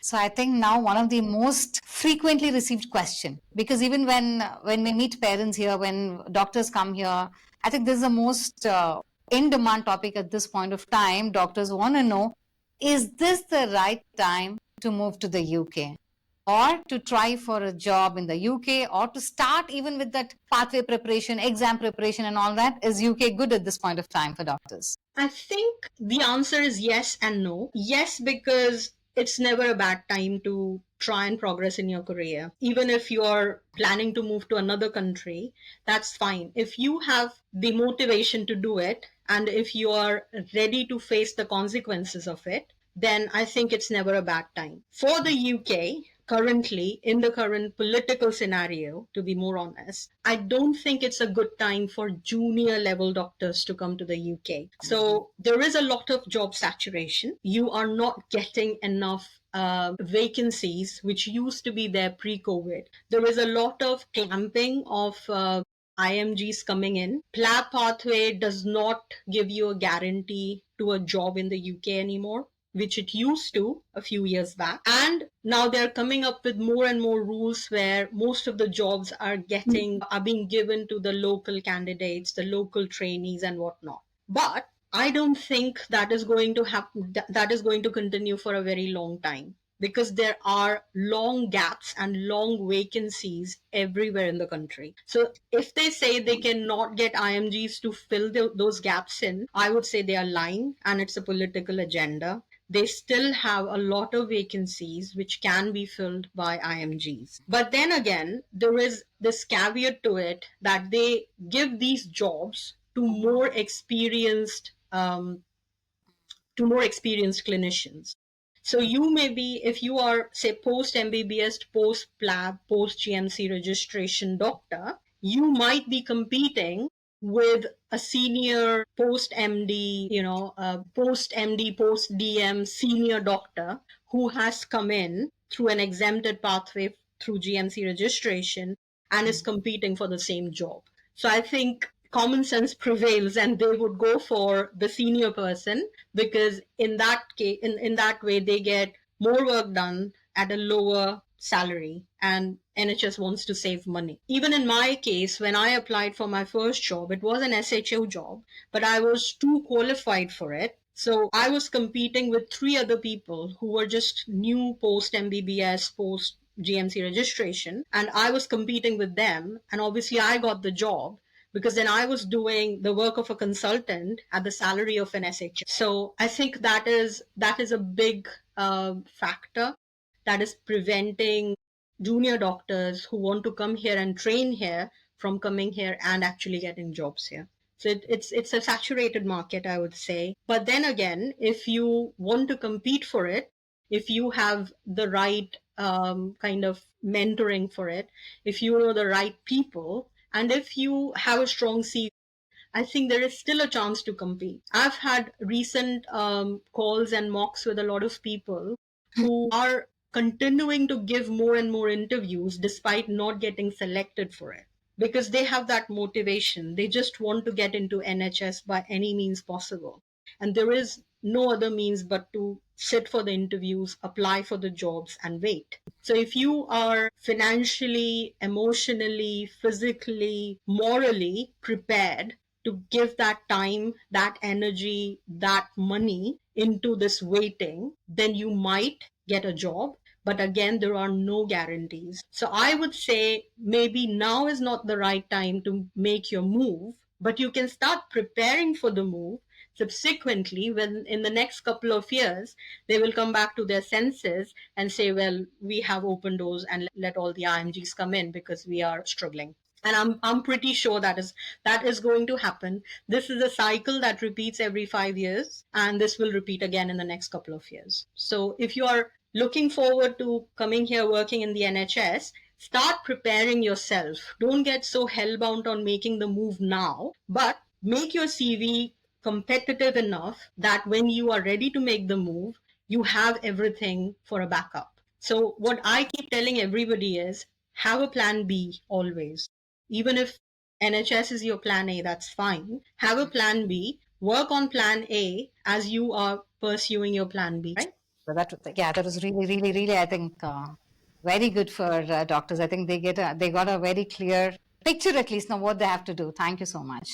So I think now one of the most frequently received question, because even when we meet parents here, when doctors come here, I think this is the most in demand topic at this point of time. Doctors want to know, is this the right time to move to the UK? Or to try for a job in the UK, or to start even with that pathway preparation, exam preparation, and all that? Is UK good at this point of time for doctors? I think the answer is yes and no. Yes, because it's never a bad time to try and progress in your career. Even if you're planning to move to another country, that's fine. If you have the motivation to do it, and if you are ready to face the consequences of it, then I think it's never a bad time. For the UK, currently, in the current political scenario, to be more honest, I don't think it's a good time for junior level doctors to come to the UK. So there is a lot of job saturation. You are not getting enough vacancies, which used to be there pre-COVID. There is a lot of clamping of IMGs coming in. PLAB pathway does not give you a guarantee to a job in the UK anymore, which it used to a few years back. And now they're coming up with more and more rules where most of the jobs are being given to the local candidates, the local trainees and whatnot. But I don't think that is going to happen, that is going to continue for a very long time, because there are long gaps and long vacancies everywhere in the country. So if they say they cannot get IMGs to fill those gaps in, I would say they are lying, and it's a political agenda. They still have a lot of vacancies which can be filled by IMGs. But then again, there is this caveat to it that they give these jobs to more experienced clinicians. So you may be, if you are, say, post MBBS, post PLAB, post GMC registration doctor, you might be competing with a senior post MD, post MD, post DM senior doctor who has come in through an exempted pathway through GMC registration and is competing for the same job. So I think common sense prevails and they would go for the senior person, because in that case, in that way, they get more work done at a lower salary, and NHS wants to save money. Even in my case, when I applied for my first job, it was an SHO job, but I was too qualified for it. So I was competing with 3 other people who were just new post MBBS, post GMC registration, and I was competing with them, and obviously I got the job because then I was doing the work of a consultant at the salary of an SHO. So I think that is a big factor that is preventing junior doctors who want to come here and train here from coming here and actually getting jobs here. So it's a saturated market, I would say. But then again, if you want to compete for it, if you have the right kind of mentoring for it, if you know the right people, and if you have a strong CV, I think there is still a chance to compete. I've had recent calls and mocks with a lot of people who are continuing to give more and more interviews despite not getting selected for it, because they have that motivation. They just want to get into NHS by any means possible. And there is no other means but to sit for the interviews, apply for the jobs, and wait. So if you are financially, emotionally, physically, morally prepared to give that time, that energy, that money into this waiting, then you might get a job. But again, there are no guarantees. So I would say maybe now is not the right time to make your move, but you can start preparing for the move. Subsequently, when in the next couple of years, they will come back to their senses and say, well, we have open doors and let all the IMGs come in because we are struggling. And I'm pretty sure that is going to happen. This is a cycle that repeats every 5 years, and this will repeat again in the next couple of years. So if you are looking forward to coming here working in the NHS, start preparing yourself. Don't get so hellbound on making the move now, but make your CV competitive enough that when you are ready to make the move, you have everything for a backup. So what I keep telling everybody is have a plan B always. Even if NHS is your plan A, that's fine. Have a plan B, work on plan A as you are pursuing your plan B, right? So that was really, I think, very good for doctors. I think they got a very clear picture, at least, now what they have to do. Thank you so much.